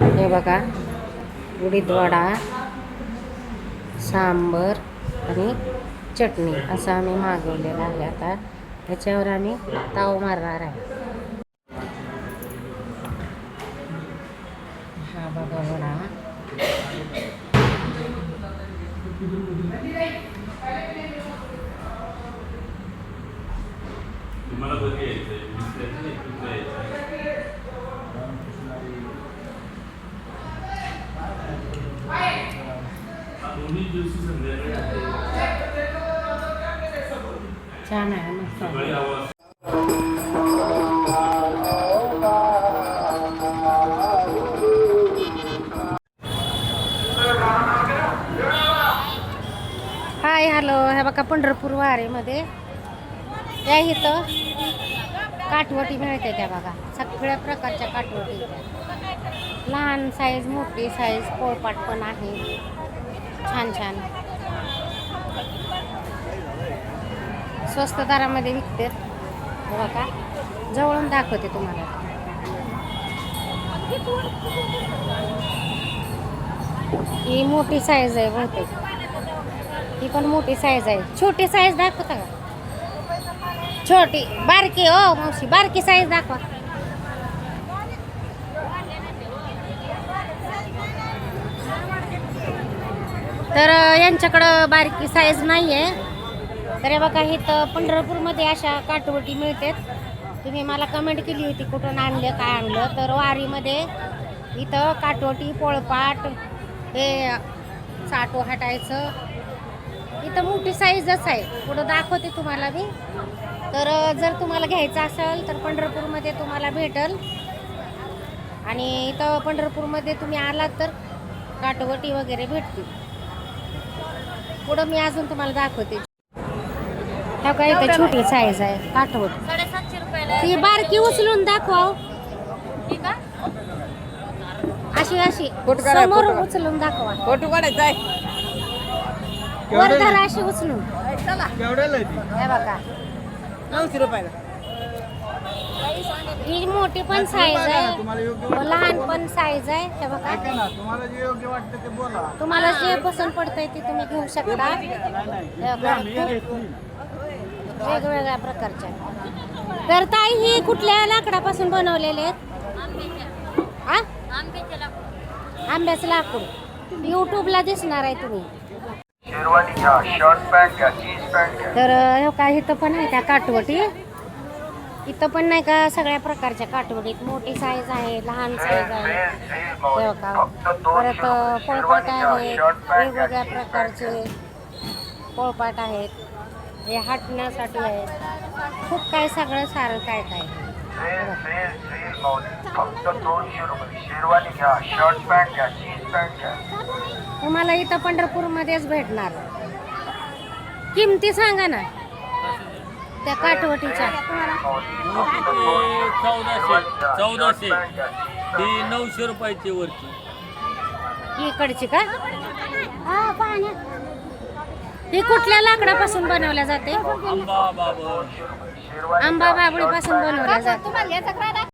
हे बघा, उडीद वडा, सांबर आणि चटणी असं आम्ही मागवलेलं आहे. आता त्याच्यावर आम्ही ताव मारणार आहे. हा बघा वडा, छान आहे मस्त आहे. हाय हॅलो, हे बघा पंढरपूर वारीमध्ये त्या इथं काठवटी मिळते. त्या बघा सगळ्या प्रकारच्या काठवटी, लहान साईज, मोठी साईज, पोळपाट पण आहे. छान छान स्वस्त दरामध्ये विकते. बघा जवळून दाखवते तुम्हाला. ही मोठी साईज आहे बहुतेक, ही पण मोठी साईज आहे. छोटी साईज दाखवता का? छोटी बारकी हो मावशी, बारकी साईज दाखवा. तर यांच्याकडं बारकी साईज नाही आहे. तर बघा इथं पंढरपूरमध्ये अशा काठवटी मिळतात. तुम्ही मला कमेंट केली होती कुठून आणलं, काय आणलं. तर वारीमध्ये इथं काठवटी, पोळपाट, हे साठो हटायचं, इथं मोठी साईजच आहे. पुढं दाखवते तुम्हाला मी. तर जर तुम्हाला घ्यायचं असेल तर पंढरपूरमध्ये तुम्हाला भेटल. आणि इथं पंढरपूरमध्ये तुम्ही आलात तर काठवटी वगैरे भेटतील. पुढं मी अजून तुम्हाला दाखवते. ह्या काय इथं छोटी साईज आहे काठवट. 750 रुपयाला. ती बारकी उचलून दाखवा. अशी अशी समोर उचलून दाखवा. फोटो काढायचा आहे. वर धरा अशी उचलून. केवढ्याला आहे ती? हे बघा 900 रुपयाला. ही मोठी पण साईज आहे, लहान पण साईज आहे. हे बघा, ऐका ना, तुम्हाला जे योग्य वाटतं ते बोला. तुम्हाला जे पसंत पडतंय ते तुम्ही घेऊ शकता. हे बघा, खूप वेगवेगळ्या प्रकारच्या. तर ताई ही कुठल्या लाकडापासून बनवलेले आहेत? हा, आंब्याचं लाकूड. युट्यूबला दिसणार आहे तुम्ही. तर हे काय इथं पण आहे त्या काठवटी. इथं पण नाही का सगळ्या प्रकारच्या काठवटीत, मोठी साईज आहे, लहान साईज आहे. हे बघा, परत पोळपाट आहे, वेगवेगळ्या प्रकारचे पोळपाट आहेत. हे हटण्यासाठी आहे. खूप काय सगळं सारं काय काय. तुम्हाला इथं पंढरपूरमध्येच भेटणार. किमती सांगा ना त्या काठवटीच्या. 1400 ती 900 रुपयाची वरची. इकडची का? ही कुठल्या लाकडापासून बनवल्या जाते? आंबा बाबळ. आंबा बाबळीपासून बनवल्या जाते.